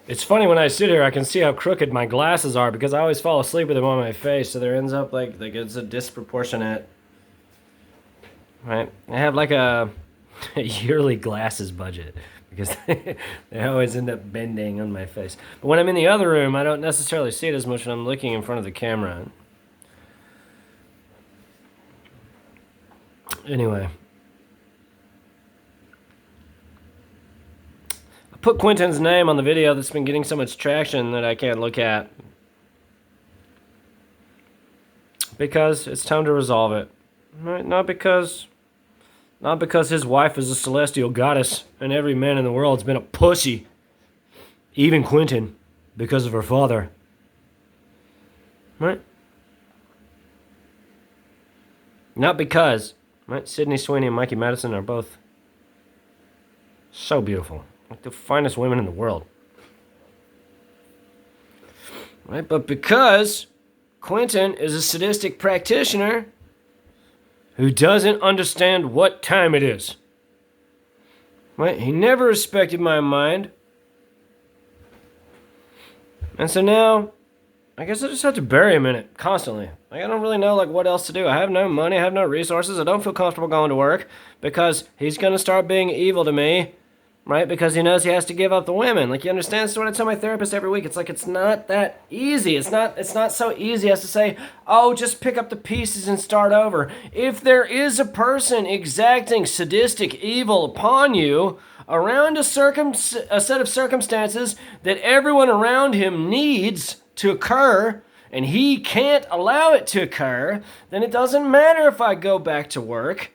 It's funny when I sit here, I can see how crooked my glasses are because I always fall asleep with them on my face, so there ends up like it's a disproportionate. Right? I have like a yearly glasses budget because they always end up bending on my face. But when I'm in the other room, I don't necessarily see it as much when I'm looking in front of the camera. Anyway. I put Quentin's name on the video that's been getting so much traction that I can't look at. Because it's time to resolve it. Right? Not because his wife is a celestial goddess and every man in the world's been a pussy. Even Quentin, because of her father. Right? Not because, right? Sydney Sweeney and Mikey Madison are both so beautiful. Like the finest women in the world. Right? But because Quentin is a sadistic practitioner who doesn't understand what time it is. Right? He never respected my mind. And so now, I guess I just have to bury him in it constantly. Like, I don't really know like what else to do. I have no money, I have no resources, I don't feel comfortable going to work because he's going to start being evil to me. Right? Because he knows he has to give up the women. Like, you understand? That's what I tell my therapist every week. It's like, it's not that easy. It's not so easy as to say, oh, just pick up the pieces and start over. If there is a person exacting sadistic evil upon you around a set of circumstances that everyone around him needs to occur, and he can't allow it to occur, then it doesn't matter if I go back to work.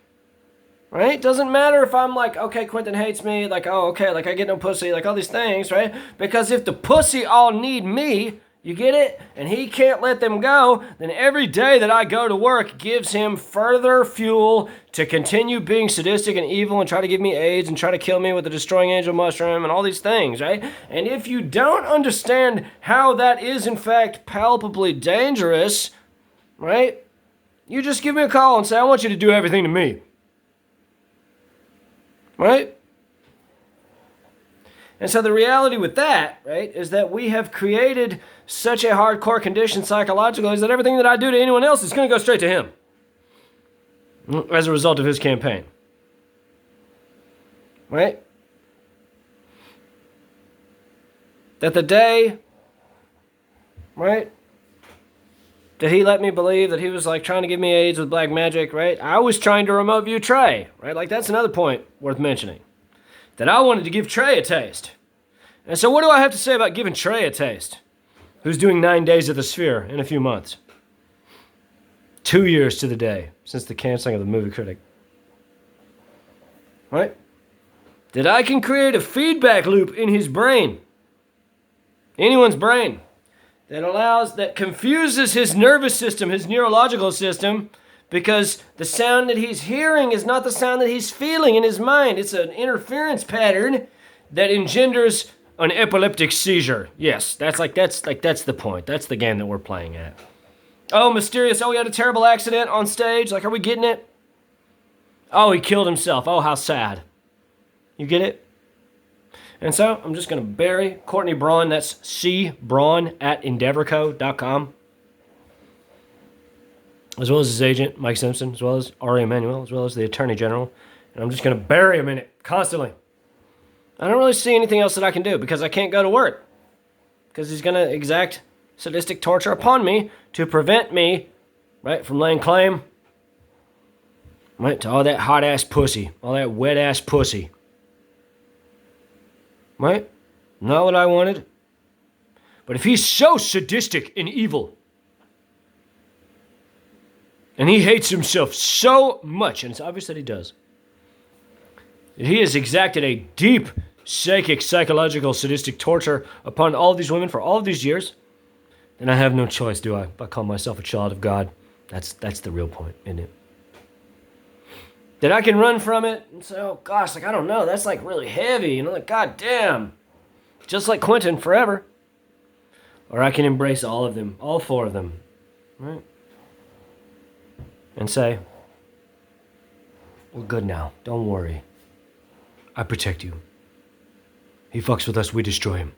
Right? Doesn't matter if I'm like, okay, Quentin hates me, like, oh, okay, like I get no pussy, like all these things, right? Because if the pussy all need me, you get it? And he can't let them go, then every day that I go to work gives him further fuel to continue being sadistic and evil and try to give me AIDS and try to kill me with the destroying angel mushroom and all these things, right? And if you don't understand how that is in fact palpably dangerous, right? You just give me a call and say, I want you to do everything to me. Right? And so the reality with that, right, is that we have created such a hardcore condition psychologically is that everything that I do to anyone else is going to go straight to him as a result of his campaign. Right? That the day, right, that he let me believe that he was like trying to give me AIDS with black magic, right? I was trying to remote view Trey, right? Like that's another point worth mentioning. That I wanted to give Trey a taste. And so what do I have to say about giving Trey a taste? Who's doing 9 days of the Sphere in a few months. 2 years to the day since the canceling of the movie critic. Right? That I can create a feedback loop in his brain. Anyone's brain. That confuses his nervous system, his neurological system, because the sound that he's hearing is not the sound that he's feeling in his mind. It's an interference pattern that engenders an epileptic seizure. Yes, that's the point. That's the game that we're playing at. Oh, mysterious. Oh, he had a terrible accident on stage. Like, are we getting it? Oh, he killed himself. Oh, how sad. You get it? And so I'm just going to bury Courtney Braun. That's cbraun@endeavorco.com. As well as his agent, Mike Simpson, as well as Ari Emanuel, as well as the Attorney General. And I'm just going to bury him in it constantly. I don't really see anything else that I can do because I can't go to work. Because he's going to exact sadistic torture upon me to prevent me, right, from laying claim, right, to all that hot-ass pussy, all that wet-ass pussy. Right? Not what I wanted. But if he's so sadistic and evil, and he hates himself so much, and it's obvious that he does, that he has exacted a deep psychic, psychological, sadistic torture upon all of these women for all of these years, then I have no choice, do I? But call myself a child of God. That's the real point, isn't it? That I can run from it and say, oh gosh, like I don't know, that's like really heavy, you know, like god damn. Just like Quentin forever. Or I can embrace all of them, all four of them, right? And say, we're good now, don't worry. I protect you. He fucks with us, we destroy him.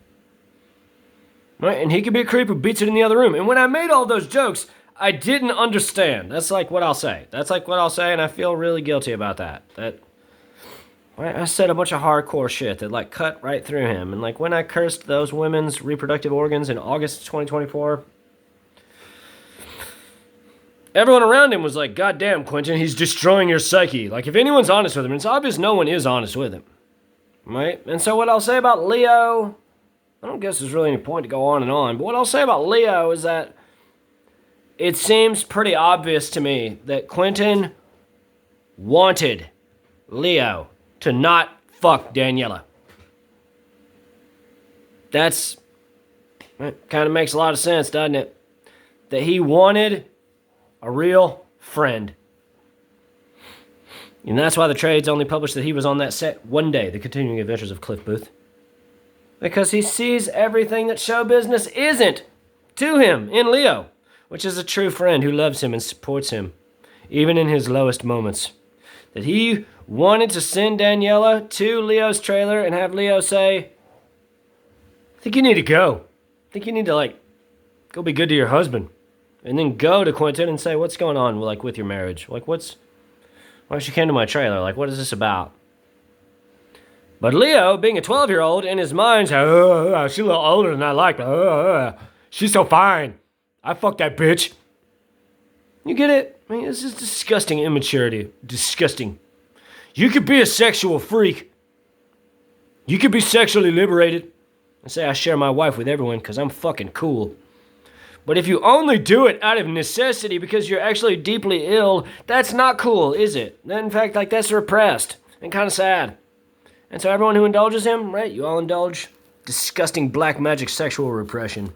Right? And he could be a creep who beats it in the other room. And when I made all those jokes, I didn't understand. That's like what I'll say. And I feel really guilty about that. I said a bunch of hardcore shit that like cut right through him. And like when I cursed those women's reproductive organs in August 2024, everyone around him was like, God damn, Quentin, he's destroying your psyche. Like if anyone's honest with him, it's obvious no one is honest with him. Right? And so what I'll say about Leo, I don't guess there's really any point to go on and on, but what I'll say about Leo is that it seems pretty obvious to me that Quentin wanted Leo to not fuck Daniela. That kind of makes a lot of sense, doesn't it? That he wanted a real friend. And that's why the trades only published that he was on that set one day, The Continuing Adventures of Cliff Booth. Because he sees everything that show business isn't to him in Leo, which is a true friend who loves him and supports him, even in his lowest moments. That he wanted to send Daniela to Leo's trailer and have Leo say, I think you need to go. I think you need to, go be good to your husband. And then go to Quentin and say, what's going on, with your marriage? Why she came to my trailer? What is this about? But Leo, being a 12-year-old, in his mind, she's a little older than I like. She's so fine. I fucked that bitch. You get it? I mean, this is disgusting immaturity. Disgusting. You could be a sexual freak. You could be sexually liberated and say I share my wife with everyone because I'm fucking cool. But if you only do it out of necessity because you're actually deeply ill, that's not cool, is it? In fact, that's repressed and kind of sad. And so everyone who indulges him, right, you all indulge disgusting black magic sexual repression.